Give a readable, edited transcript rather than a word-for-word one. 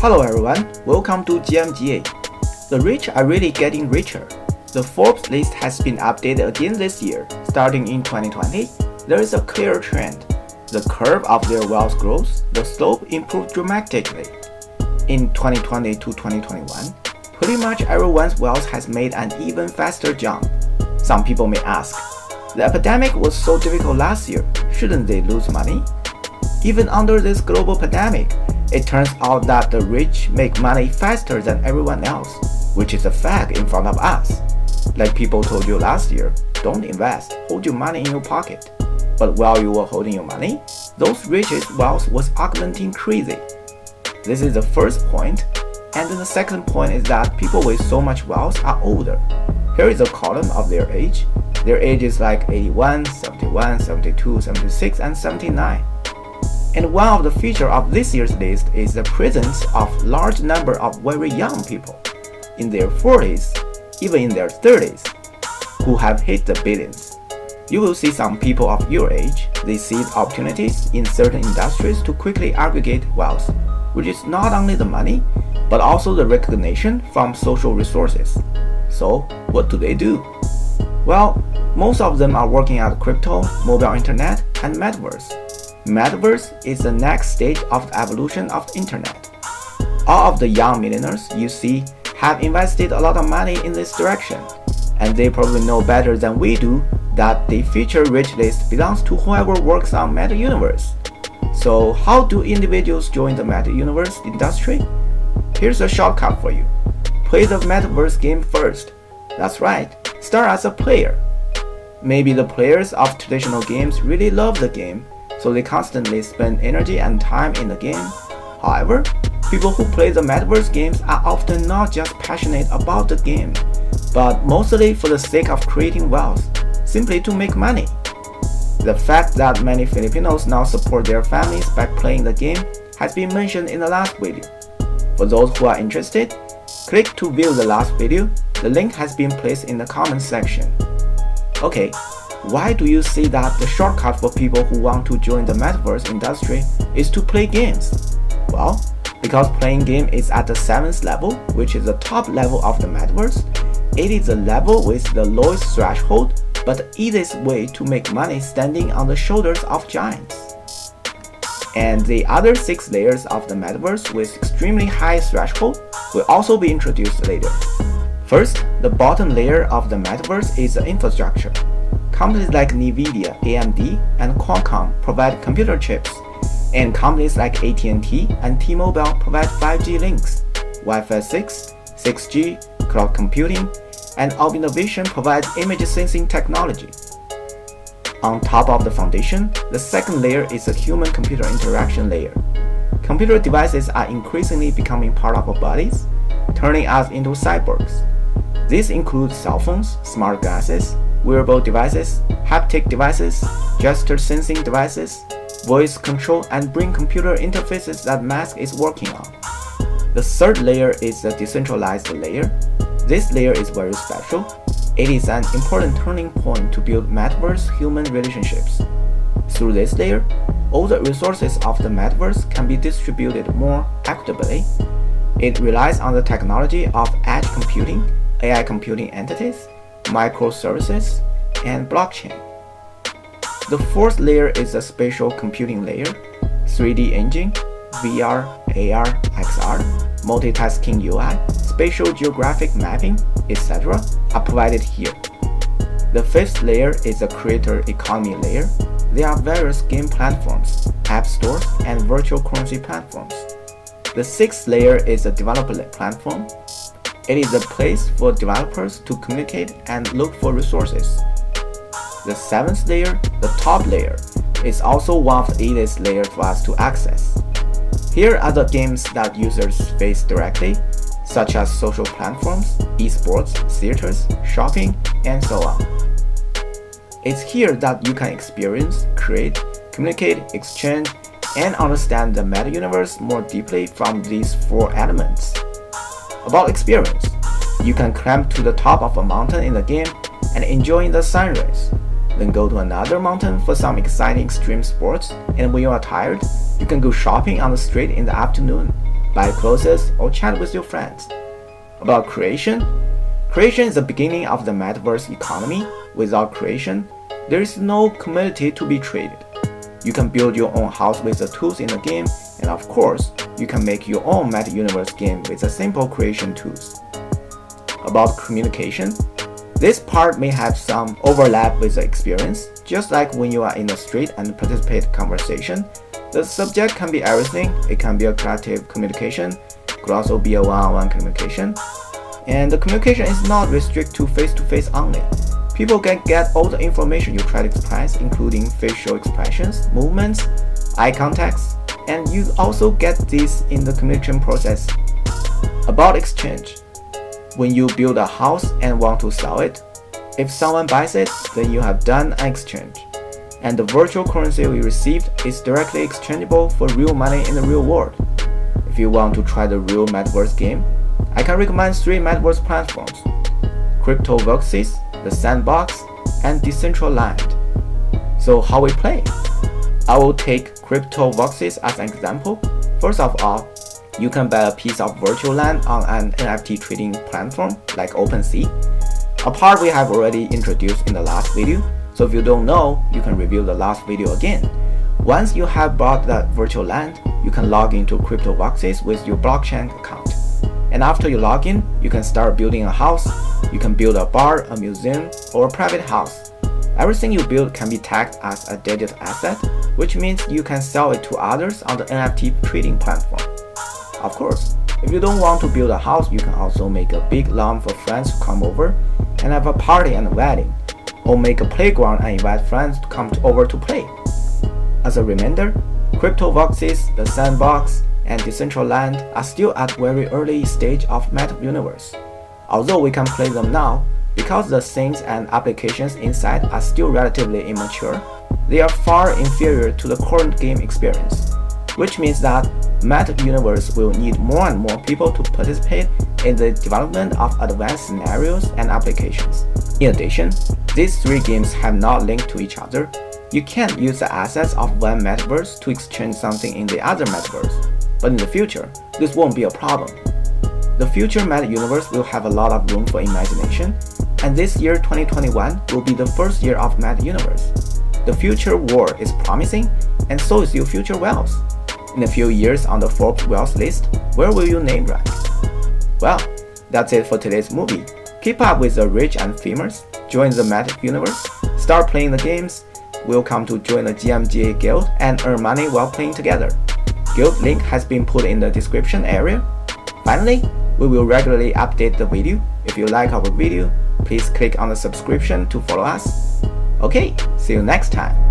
Hello everyone, welcome to GMGA. The rich are really getting richer. The Forbes list has been updated again this year. Starting in 2020, there is a clear trend. The curve of their wealth growth, the slope improved dramatically. In 2020 to 2021, pretty much everyone's wealth has made an even faster jump. Some people may ask, the epidemic was so difficult last year, shouldn't they lose money? Even under this global pandemic, it turns out that the rich make money faster than everyone else, which is a fact in front of us. Like people told you last year, don't invest, hold your money in your pocket. But while you were holding your money, those rich's wealth was augmenting crazy. This is the first point, and then the second point is that people with so much wealth are older. Here is a column of their age. Their age is like 81, 71, 72, 76, and 79. And one of the features of this year's list is the presence of large number of very young people in their 40s, even in their 30s, who have hit the billions. You will see some people of your age, they see opportunities in certain industries to quickly aggregate wealth, which is not only the money, but also the recognition from social resources. So, what do? Well, most of them are working at crypto, mobile internet, and metaverse. Metaverse is the next stage of the evolution of the internet. All of the young millionaires you see have invested a lot of money in this direction, and they probably know better than we do that the feature rich list belongs to whoever works on Meta Universe. So how do individuals join the Meta Universe industry? Here's a shortcut for you. Play the Metaverse game first. That's right, start as a player. Maybe the players of traditional games really love the game, so they constantly spend energy and time in the game. However, people who play the Metaverse games are often not just passionate about the game, but mostly for the sake of creating wealth, simply to make money. The fact that many Filipinos now support their families by playing the game has been mentioned in the last video. For those who are interested, click to view the last video. The link has been placed in the comment section. Okay, why do you see that the shortcut for people who want to join the metaverse industry is to play games? Well, because playing game is at the 7th level, which is the top level of the metaverse. It is the level with the lowest threshold, but the easiest way to make money standing on the shoulders of giants. And the other 6 layers of the metaverse with extremely high threshold will also be introduced later. First, the bottom layer of the metaverse is the infrastructure. Companies like NVIDIA, AMD, and Qualcomm provide computer chips, and companies like AT&T and T-Mobile provide 5G links, Wi-Fi 6, 6G, cloud computing, and Innovation provides image sensing technology. On top of the foundation, the second layer is the human-computer interaction layer. Computer devices are increasingly becoming part of our bodies, turning us into cyborgs. These include cell phones, smart glasses, wearable devices, haptic devices, gesture sensing devices, voice control, and brain computer interfaces that Musk is working on. The third layer is the decentralized layer. This layer is very special. It is an important turning point to build metaverse human relationships. Through this layer, all the resources of the metaverse can be distributed more equitably. It relies on the technology of edge computing, AI computing entities, microservices, and blockchain. The fourth layer is the spatial computing layer. 3D engine, VR, AR, XR, multitasking UI, spatial geographic mapping, etc. are provided here. The fifth layer is the creator economy layer. There are various game platforms, app stores, and virtual currency platforms. The sixth layer is the developer platform. It is a place for developers to communicate and look for resources. The seventh layer, the top layer, is also one of the easiest layers for us to access. Here are the games that users face directly, such as social platforms, esports, theaters, shopping, and so on. It's here that you can experience, create, communicate, exchange, and understand the meta universe more deeply from these 4 elements. About experience, you can climb to the top of a mountain in the game and enjoy the sun rays. Then go to another mountain for some exciting extreme sports, and when you are tired, you can go shopping on the street in the afternoon. buy clothes, or chat with your friends. About creation is the beginning of the metaverse economy. Without creation, there is no community to be traded. You can build your own house with the tools in the game, and of course, you can make your own meta-universe game with the simple creation tools. About communication, this part may have some overlap with the experience. Just like when you are in the street and participate in conversation, the subject can be everything. It can be a creative communication, could also be a one-on-one communication. And the communication is not restricted to face-to-face only. People can get all the information you try to express, including facial expressions, movements, eye contacts, and you also get this in the communication process. About exchange, when you build a house and want to sell it, if someone buys it, then you have done an exchange. And the virtual currency we received is directly exchangeable for real money in the real world. If you want to try the real metaverse game, I can recommend 3 metaverse platforms: CryptoVoxes, the Sandbox, and Decentraland. So how we play? I will take CryptoVoxes as an example. First of all, you can buy a piece of virtual land on an NFT trading platform like OpenSea, a part we have already introduced in the last video. So if you don't know, you can review the last video again. Once you have bought that virtual land, you can log into CryptoVoxes with your blockchain account. And after you log in, you can start building a house. You can build a bar, a museum, or a private house. Everything you build can be tagged as a digital asset, which means you can sell it to others on the NFT trading platform. Of course, if you don't want to build a house, you can also make a big lawn for friends to come over and have a party and a wedding, or make a playground and invite friends to come over to play. As a reminder, CryptoVoxes, the Sandbox, and Decentraland are still at very early stage of meta-universe. Although we can play them now, because the things and applications inside are still relatively immature, they are far inferior to the current game experience, which means that meta-universe will need more and more people to participate in the development of advanced scenarios and applications. In addition, these 3 games have not linked to each other. You can't use the assets of one metaverse to exchange something in the other metaverse. But in the future, this won't be a problem. The future meta-universe will have a lot of room for imagination, and this year 2021 will be the first year of meta-universe. The future world is promising, and so is your future wealth. In a few years on the Forbes wealth list, where will your name rank? Well, that's it for today's movie. Keep up with the rich and famous, join the meta-universe, start playing the games, welcome to join the GMGA Guild and earn money while playing together. Guild link has been put in the description area. Finally, we will regularly update the video. If you like our video, please click on the subscription to follow us. Okay, see you next time.